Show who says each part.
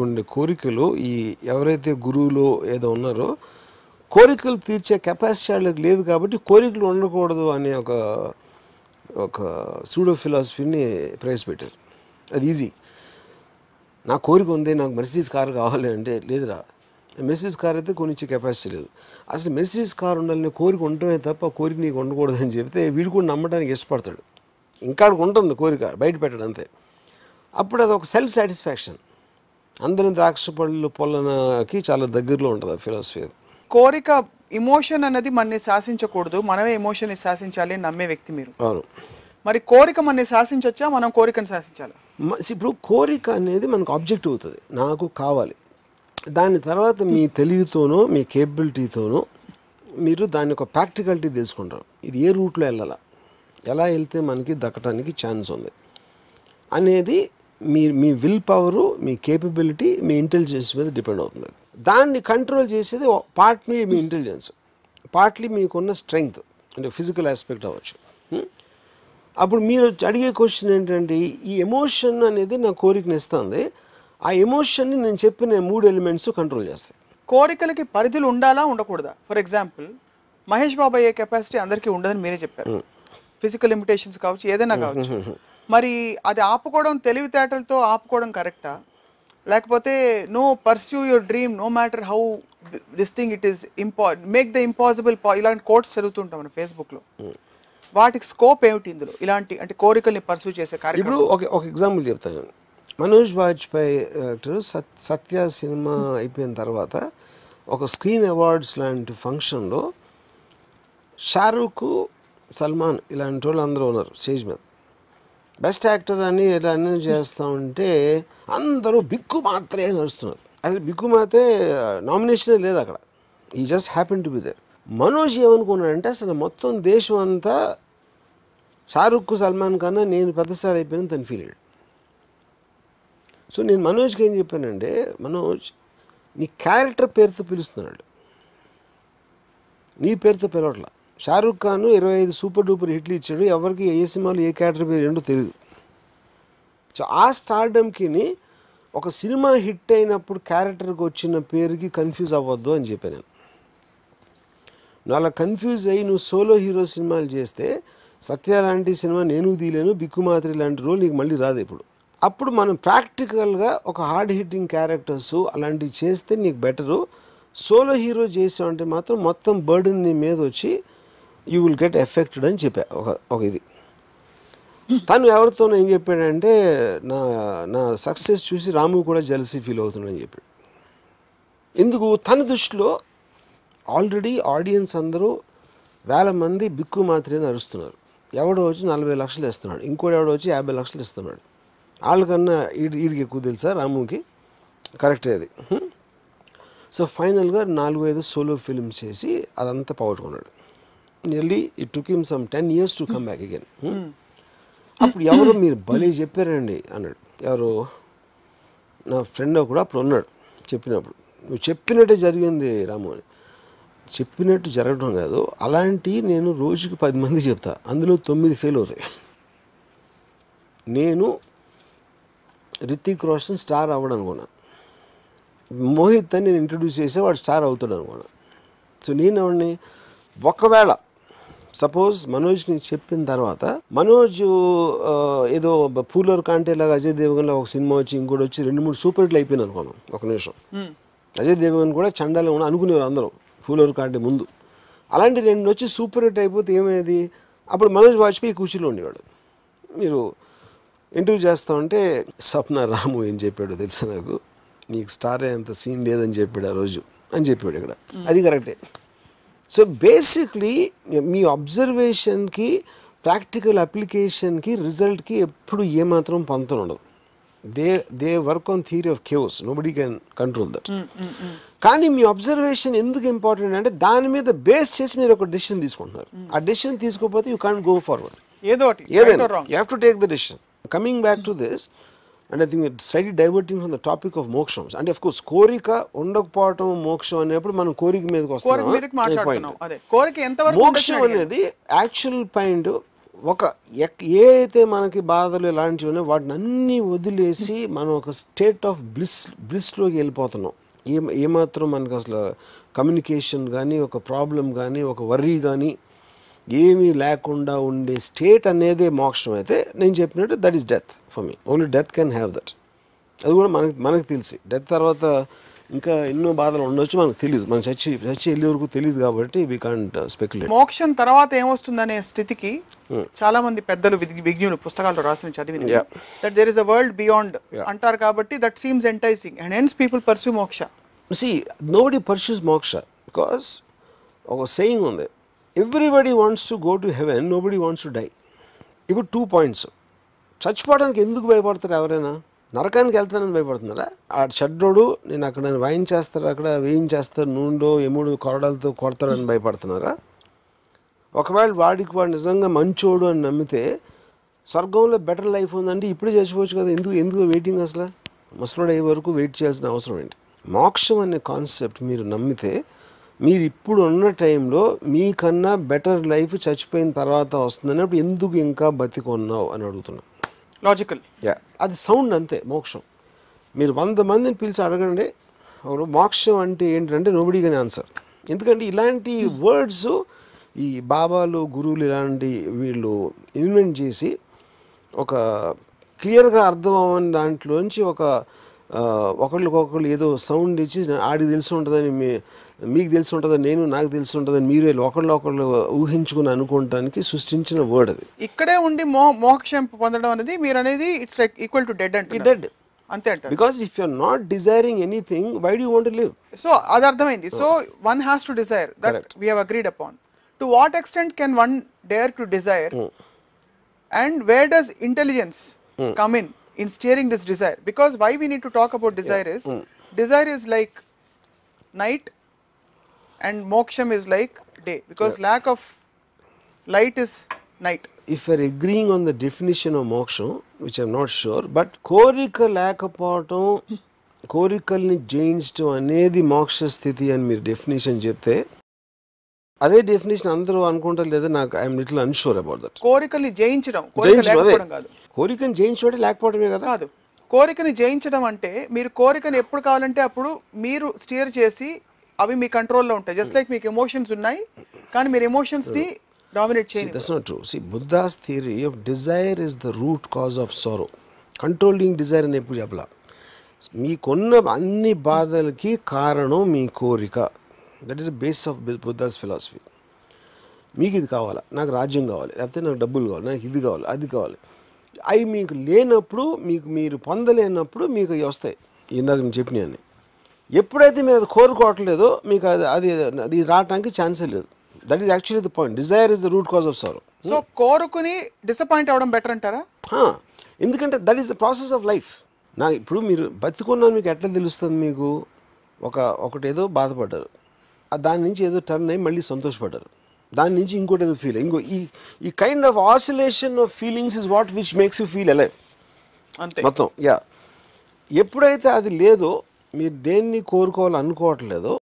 Speaker 1: ఉండే కోరికలు ఈ ఎవరైతే గురువులు ఏదో ఉన్నారో కోరికలు తీర్చే కెపాసిటీ వాళ్ళకి లేదు కాబట్టి కోరికలు ఉండకూడదు అనే ఒక సూడో ఫిలాసఫీని ప్రవేశపెట్టారు. అది ఈజీ. నా కోరిక ఉంది, నాకు మెర్సిడీస్ కార్ కావాలి అంటే లేదురా, మెర్సిడీస్ కార్ అయితే కొనిచ్చే కెపాసిటీ లేదు. అసలు మెర్సిడీస్ కార్ ఉండాలని కోరిక ఉండటమే తప్ప కోరిక నీకు ఉండకూడదు అని చెప్తే వీడు కూడా నమ్మడానికి ఇష్టపడతాడు. ఇంకా ఉంటుంది కోరిక, బయట పెట్టడం అంతే. అప్పుడు అది ఒక సెల్ఫ్ సాటిస్ఫాక్షన్. అందరిని ద్రాక్ష పళ్ళు పొలనకి చాలా దగ్గరలో ఉంటుంది ఆ ఫిలాసఫీ.
Speaker 2: కోరిక ఎమోషన్ అనేది మనని శాసించకూడదు, మనమే ఎమోషన్ని శాసించాలి అని నమ్మే వ్యక్తి మీరు.
Speaker 1: అవును.
Speaker 2: మరి కోరిక మనని శాసించవచ్చా, మనం కోరికను శాసించాలి?
Speaker 1: ఇప్పుడు కోరిక అనేది మనకు ఆబ్జెక్ట్ అవుతుంది, నాకు కావాలి. దాని తర్వాత మీ తెలివితోనో మీ కేపబిలిటీతోనో మీరు దాని ఒక ప్రాక్టికాలిటీ తెలుసుకుంటారు. ఇది ఏ రూట్లో వెళ్ళాలా, ఎలా వెళ్తే మనకి దక్కడానికి ఛాన్స్ ఉంది అనేది మీ విల్ పవరు, మీ కేపబిలిటీ, మీ ఇంటెలిజెన్స్ మీద డిపెండ్ అవుతుంది. దాన్ని కంట్రోల్ చేసేది పార్ట్లీ మీ ఇంటెలిజెన్స్, పార్ట్లీ మీకున్న స్ట్రెంగ్త్, అంటే ఫిజికల్ ఆస్పెక్ట్ అవ్వచ్చు. అప్పుడు మీరు అడిగే క్వశ్చన్ ఏంటంటే, ఈ ఎమోషన్ అనేది నా కోరికని ఇస్తుంది, ఆ ఎమోషన్ని నేను చెప్పిన 3 ఎలిమెంట్స్ కంట్రోల్ చేస్తాయి.
Speaker 2: కోరికలకి పరిధులు ఉండాలా ఉండకూడదా? ఫర్ ఎగ్జాంపుల్ మహేష్ బాబు అయ్యే కెపాసిటీ అందరికీ ఉండదని మీరే చెప్పారు. ఫిజికల్ లిమిటేషన్స్ కావచ్చు, ఏదైనా కావచ్చు. మరి అది ఆపుకోవడం, తెలివితేటలతో ఆపుకోవడం కరెక్టా? లేకపోతే no pursue your dream no matter how this thing it is make the impossible, ఇలాంటి కోట్స్ చదువుతుంటాం మన ఫేస్బుక్లో. వాటికి స్కోప్ ఏమిటి ఇందులో, ఇలాంటి అంటే కోరికల్ని పర్స్యూ చేసే కార్యక్రమం?
Speaker 1: ఇప్పుడు ఒక ఎగ్జాంపుల్ చెప్తాను. మనోజ్ వాజ్పేయి యాక్టర్ సత్య సినిమా అయిపోయిన తర్వాత ఒక స్క్రీన్ అవార్డ్స్ లాంటి ఫంక్షన్లో షారూఖ్, సల్మాన్ ఇలాంటి వాళ్ళు అందరూ ఉన్నారు స్టేజ్ మీద. బెస్ట్ యాక్టర్ అని ఇలా అన్నీ చేస్తూ ఉంటే అందరూ బిక్కు మాత్రే నడుస్తున్నారు. అసలు బిక్కు మాత్రే నామినేషనే లేదు అక్కడ, ఈ just happen to be there. Manoj ఏమనుకున్నాడంటే అసలు మొత్తం దేశం అంతా షారూఖ్ సల్మాన్ కన్నా నేను పెద్దసారి అయిపోయాను తను ఫీల్ అయ్యాడు. సో నేను మనోజ్కి ఏం చెప్పానంటే, మనోజ్ నీ క్యారెక్టర్ పేరుతో పిలుస్తున్నాడు, నీ పేరుతో పిలవట్లా. షారూఖ్ ఖాన్ 25 సూపర్ డూపర్ హిట్లు ఇచ్చాడు, ఎవరికి ఏ సినిమాలో ఏ క్యారెక్టర్ పేరు ఏంటో తెలియదు. సో ఆ స్టార్డమ్కి ఒక సినిమా హిట్ అయినప్పుడు క్యారెక్టర్కి వచ్చిన పేరుకి కన్ఫ్యూజ్ అవ్వద్దు అని చెప్పాను నేను. నువ్వు అలా కన్ఫ్యూజ్ అయ్యి నువ్వు సోలో హీరో సినిమాలు చేస్తే సత్య లాంటి సినిమా నేను తీయలేను, బిక్కుమాత్రి లాంటి రోల్ నీకు మళ్ళీ రాదు ఇప్పుడు. అప్పుడు మనం ప్రాక్టికల్గా ఒక హార్డ్ హిట్టింగ్ క్యారెక్టర్స్ అలాంటివి చేస్తే నీకు బెటరు. సోలో హీరో చేసావంటే మాత్రం మొత్తం బర్డెన్ నీ మీద వచ్చి యూ విల్ గెట్ ఎఫెక్టెడ్ అని చెప్పా. ఒక ఇది తను ఎవరితోనో ఏం చెప్పాడంటే, నా సక్సెస్ చూసి రాము కూడా జెలసీ ఫీల్ అవుతున్నాడని చెప్పాడు. ఎందుకు? తన దృష్టిలో ఆల్రెడీ ఆడియన్స్ అందరూ 1000 మంది బిక్కు మాత్రమే అరుస్తున్నారు. ఎవడో వచ్చి 40 లక్షలు ఇస్తున్నాడు, ఇంకోటి ఎవడో వచ్చి 50 లక్షలు ఇస్తున్నాడు. వాళ్ళకన్నా వీడికి ఎక్కువ తెలుసా రాముకి? కరెక్టే అది. సో ఫైనల్గా 4-5 సోలో ఫిల్మ్స్ చేసి అదంతా పోగొట్టుకున్నాడు. Nearly it took him some 10 years to come back again. అప్పుడు ఎవరో మీరు భలే చెప్పారండి అన్నాడు. ఎవరు? నా ఫ్రెండ్ కూడా అప్పుడు ఉన్నాడు. చెప్పినప్పుడు నువ్వు చెప్పినట్టే జరిగింది రాము అని. చెప్పినట్టు జరగడం కాదు, అలాంటి నేను రోజుకి 10 మంది చెప్తా, అందులో 9 ఫెయిల్ అవుతాయి. నేను రితిక్ రోషన్ స్టార్ అవ్వడం అనుకున్నా, మోహిత్ అని నేను ఇంట్రడ్యూస్ చేసే వాడు స్టార్ అవుతాడు అనుకున్నా. సో నేను ఎవరిని, ఒకవేళ సపోజ్ మనోజ్కి నేను చెప్పిన తర్వాత మనోజ్ ఏదో పూలర్ కాంటేలాగా అజయ్ దేవగన్ లాగా ఒక సినిమా వచ్చి ఇంకోటి వచ్చి 2-3 సూపర్ హిట్లు అయిపోయింది అనుకున్నాం ఒక నిమిషం. అజయ్ దేవగన్ కూడా చండాలం కూడా అనుకునేవారు అందరూ పూలర్ కాంటే ముందు. అలాంటి 2 వచ్చి సూపర్ హిట్ అయిపోతే ఏమయ్యేది? అప్పుడు మనోజ్ వాజ్పేయి కూర్చులో ఉండేవాడు. మీరు ఇంటర్వ్యూ చేస్తామంటే స్వప్న రాము ఏం చెప్పాడు తెలుసా నాకు, నీకు స్టార్ అంత సీన్ లేదని చెప్పాడు ఆ రోజు అని చెప్పాడు ఇక్కడ. అది కరెక్టే. సో బేసిక్లీ మీ అబ్జర్వేషన్కి ప్రాక్టికల్ అప్లికేషన్కి రిజల్ట్కి ఎప్పుడు ఏమాత్రం పొంతం ఉండదు. They work on theory of chaos, nobody can control that. కానీ మీ అబ్జర్వేషన్ ఎందుకు ఇంపార్టెంట్ అంటే దాని మీద బేస్ చేసి మీరు ఒక డెసిషన్ తీసుకుంటున్నారు. ఆ డెసిషన్ తీసుకోకపోతే యూ కాంట్ గో ఫార్వర్డ్.
Speaker 2: ఏదైనా
Speaker 1: you have to take the decision. Coming back to this, and I think it slightly diverting from the topic of మోక్షం. అంటే అఫ్ కోర్స్ కోరిక ఉండకపోవటం మోక్షం అనేప్పుడు మనం కోరిక మీదకి వస్తున్నాం. మోక్షం అనేది యాక్చువల్ పాయింట్ ఏ అయితే మనకి బాధలు ఎలాంటివి ఉన్నాయో వాటిని అన్నీ వదిలేసి మనం ఒక స్టేట్ ఆఫ్ బ్లిస్లోకి వెళ్ళిపోతున్నాం. ఏమాత్రం మనకు అసలు కమ్యూనికేషన్ కానీ ఒక ప్రాబ్లం కానీ ఒక వర్రీ కానీ ఏమీ లేకుండా ఉండే స్టేట్ అనేదే మోక్షం అయితే నేను చెప్పినట్టు that is death for me. Only death can have that. అది కూడా మనకు తెలిసి డెత్ తర్వాత ఇంకా ఎన్నో బాధలు ఉండొచ్చు, మనకు తెలియదు. మనం చచ్చి వెళ్ళే వరకు తెలియదు కాబట్టి వీ కాంట్ స్పెక్యులేట్.
Speaker 2: మోక్షం తర్వాత ఏమొస్తుందనే స్థితికి చాలా మంది పెద్దలు విజ్ఞులు పుస్తకాల్లో రాసిన చదివిన that there is a world beyond అంటారు కాబట్టి that seems enticing and hence people pursue moksha.
Speaker 1: See, nobody pursues moksha because ఒక saying ఉంది, everybody wants to go to heaven, nobody wants to die. ఇప్పుడు 2 పాయింట్స్. చచ్చిపోవడానికి ఎందుకు భయపడతారు ఎవరైనా? నరకానికి వెళ్తానని భయపడుతున్నారా? ఆ షడ్డోడు నేను అక్కడ వాయించేస్తారు, అక్కడ వేయించేస్తారు, నూనెలో ఎముడు కొరడాలతో కొడతాడని భయపడుతున్నారా? ఒకవేళ వాడు నిజంగా మంచోడు అని నమ్మితే స్వర్గంలో బెటర్ లైఫ్ ఉందంటే ఇప్పుడే చచ్చిపోవచ్చు కదా. ఎందుకు వెయిటింగ్? అసలు ముసలోడు అయ్యే వరకు వెయిట్ చేయాల్సిన అవసరం ఏంటి? మోక్షం అనే కాన్సెప్ట్ మీరు నమ్మితే మీరు ఇప్పుడు ఉన్న టైంలో మీకన్నా బెటర్ లైఫ్ చచ్చిపోయిన తర్వాత వస్తుందని అప్పుడు ఎందుకు ఇంకా బతికొన్నావు అని అడుగుతున్నా.
Speaker 2: లాజికల్.
Speaker 1: అది సౌండ్ అంతే మోక్షం. మీరు 100 మందిని పిలిచి అడగండి మోక్షం అంటే ఏంటంటే నోబడీ కెన్ ఆన్సర్. ఎందుకంటే ఇలాంటి వర్డ్స్ ఈ బాబాలు గురువులు ఇలాంటి వీళ్ళు ఇన్వెంట్ చేసి ఒక క్లియర్గా అర్థం అవ్వని దాంట్లోంచి ఒకళ్ళకొకళ్ళు ఏదో సౌండ్ ఇచ్చి ఆడికి తెలిసి ఉంటుందని మీకు తెలిసి ఉంటుందని నాకు తెలిసి ఉంటుందని మీరు ఒకళ్ళు ఊహించుకుని అనుకోవటానికి సృష్టించిన వర్డ్ అది.
Speaker 2: ఇక్కడే ఉండి మోక్షం పొందడం అనేది మీరు అనేది it's like equal to dead అంటే
Speaker 1: డెడ్
Speaker 2: అంతే అంటారు.
Speaker 1: Because if you are not desiring anything why do you want to live?
Speaker 2: So అది అర్థమైంది. So one has to desire that we have agreed upon. To what extent can one dare to desire and where does intelligence come in steering this desire? Because why we need to talk about desire is desire is like night and moksham is like day, because lack of light is night.
Speaker 1: If we are agreeing on the definition of moksham, which I am not sure, but కోరిక లేకపోవటం కోరికల్ని జయించడం అనేది మోక్ష స్థితి అని మీరు definition చెప్తే అదే డెఫినేషన్ అందరూ అనుకుంటారు లేదా? నాకు I'm little unsure about that.
Speaker 2: కోరికల్ని జయించడం కాదు,
Speaker 1: కోరికని జయించడం లేకపోవడమే కదా.
Speaker 2: కాదు, కోరికని జయించడం అంటే మీరు కోరికని ఎప్పుడు కావాలంటే అప్పుడు మీరు స్టీర్ చేసి అవి మీ కంట్రోల్లో ఉంటాయి. జస్ట్ లైక్ మీకు ఎమోషన్స్ ఉన్నాయి కానీ మీరు ఎమోషన్స్ ని డామినేట్ చేయండి.
Speaker 1: That's not true. See, Buddha's theory of desire is the root cause of sorrow. Controlling desire అని ఎప్పుడు చెప్పలా. మీకున్న అన్ని బాధలకి కారణం మీ కోరిక. That is the base of Buddha's philosophy. మీకు ఇది కావాలా, నాకు రాజ్యం కావాలి, లేకపోతే నాకు డబ్బులు కావాలి, నాకు ఇది కావాలి, అది కావాలి. అవి మీకు లేనప్పుడు మీరు పొందలేనప్పుడు మీకు అవి వస్తాయి. ఇందాక నేను చెప్పినాయని ఎప్పుడైతే మీరు అది కోరుకోవట్లేదో మీకు అది రావడానికి ఛాన్సే లేదు. That is actually the point. Dzire is the root cause of sorrow.
Speaker 2: So కోరుకుని డిసప్పాయింట్ అవ్వడం బెటర్ అంటారా?
Speaker 1: ఎందుకంటే that is the process of life. నాకు ఇప్పుడు మీరు బతుకున్నాను మీకు ఎట్లా తెలుస్తుంది? మీకు ఒకటేదో బాధపడ్డారు, దాని నుంచి ఏదో టర్న్ అయ్యి మళ్ళీ సంతోషపడ్డారు, దాని నుంచి ఇంకోటి ఏదో ఫీల్ ఈ kind of oscillation of feelings is what which makes you feel alive
Speaker 2: అంతే
Speaker 1: మొత్తం. ఎప్పుడైతే అది లేదో, మీరు దేన్ని కోరుకోవాలనుకోవట్లేదో